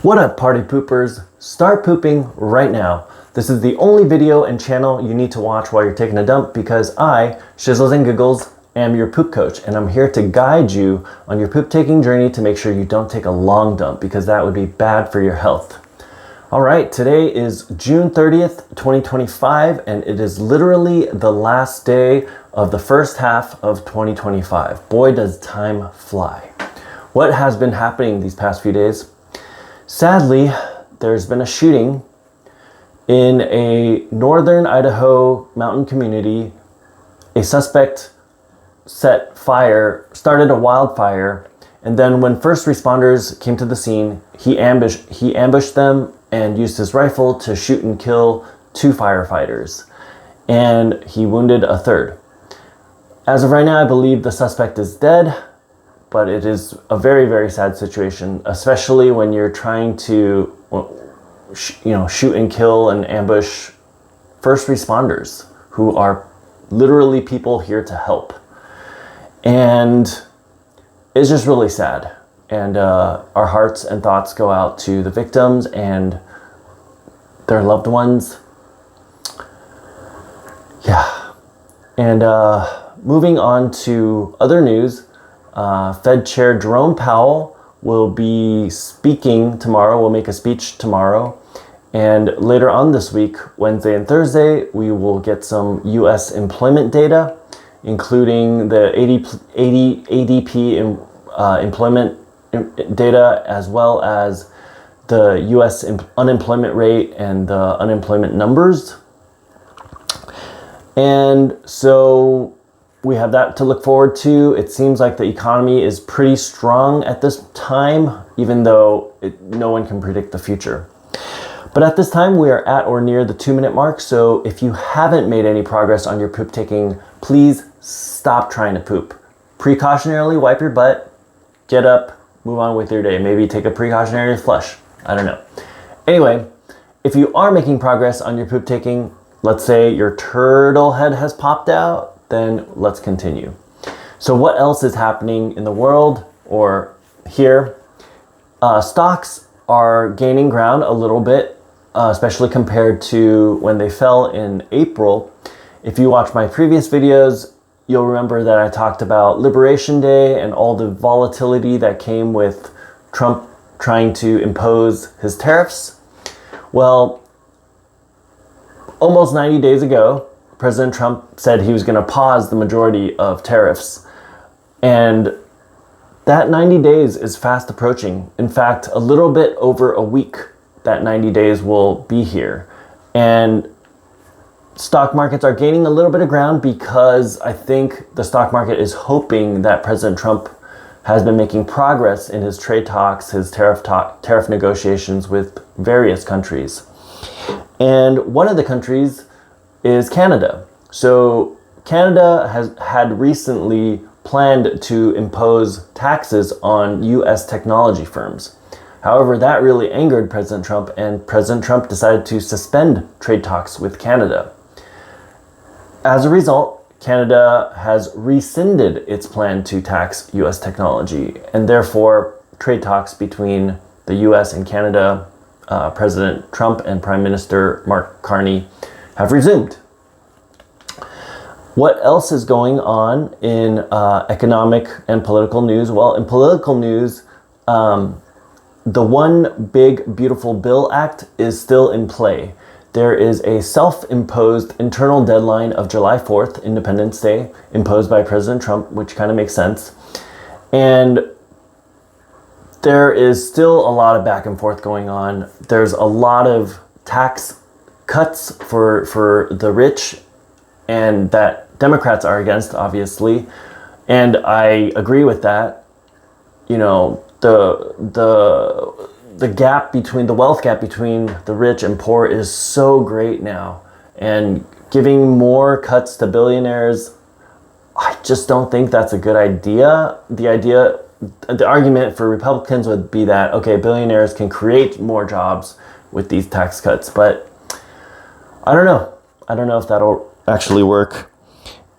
What up, party poopers? Start pooping right now. This is the only video and channel you need to watch while you're taking a dump because I, Shizzles and Giggles, am your poop coach, and I'm here to guide you on your poop taking journey to make sure you don't take a long dump because that would be bad for your health. All right, today is June 30th, 2025, and it is literally the last day of the first half of 2025. Boy, does time fly. What has been happening these past few days? Sadly, there's been a shooting in a northern Idaho mountain community. A suspect started a wildfire, and then when first responders came to the scene, he ambushed them and used his rifle to shoot and kill 2 firefighters, and he wounded a third. As of right now, I believe the suspect is dead, but it is a very, very sad situation, especially when you're trying to, shoot and kill and ambush first responders who are literally people here to help. And it's just really sad. And our hearts and thoughts go out to the victims and their loved ones. Yeah. And moving on to other news, Fed Chair Jerome Powell will be speaking tomorrow. We'll make a speech tomorrow. And later on this week, Wednesday and Thursday, we will get some U.S. employment data, including the ADP employment data, as well as the U.S. unemployment rate and the unemployment numbers. And so we have that to look forward to. It seems like the economy is pretty strong at this time, even though no one can predict the future. But at this time, we are at or near the 2-minute mark. So if you haven't made any progress on your poop taking, please stop trying to poop. Precautionarily wipe your butt, get up, move on with your day. Maybe take a precautionary flush. I don't know. Anyway, if you are making progress on your poop taking, let's say your turtle head has popped out, then let's continue. So what else is happening in the world or here? Stocks are gaining ground a little bit, especially compared to when they fell in April. If you watch my previous videos, you'll remember that I talked about Liberation Day and all the volatility that came with Trump trying to impose his tariffs. Well, almost 90 days ago, President Trump said he was going to pause the majority of tariffs. And that 90 days is fast approaching. In fact, a little bit over a week, that 90 days will be here. And stock markets are gaining a little bit of ground because I think the stock market is hoping that President Trump has been making progress in his trade talks, his tariff negotiations with various countries. And one of the countries is Canada. So Canada had recently planned to impose taxes on U.S. technology firms. However, that really angered President Trump, and President Trump decided to suspend trade talks with Canada. As a result, Canada has rescinded its plan to tax U.S. technology, and therefore trade talks between the U.S. and Canada, President Trump and Prime Minister Mark Carney, have resumed. What else is going on in economic and political news? Well, in political news, the One Big Beautiful Bill Act is still in play. There is a self-imposed internal deadline of July 4th, Independence Day, imposed by President Trump, which kind of makes sense. And there is still a lot of back and forth going on. There's a lot of tax cuts for the rich, and that Democrats are against, obviously. And I agree with that. You know, the gap between the wealth gap between the rich and poor is so great now, and giving more cuts to billionaires, I just don't think that's a good idea. The argument for Republicans would be that, okay, billionaires can create more jobs with these tax cuts, but I don't know if that'll actually work.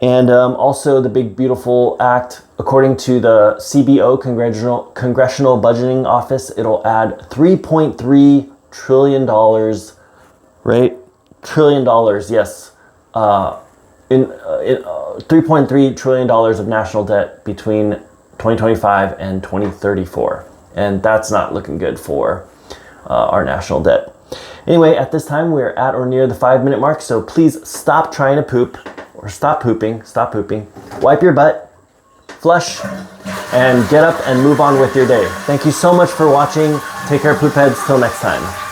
And also the Big Beautiful Act According to the CBO, Congressional Budgeting Office, it'll add $3.3 trillion, right? $Trillion, yes. $3.3 trillion of national debt between 2025 and 2034. And that's not looking good for our national debt. Anyway, at this time, we're at or near the 5-minute mark, so please stop trying to poop, or stop pooping, wipe your butt, flush, and get up and move on with your day. Thank you so much for watching. Take care, poop heads. Till next time.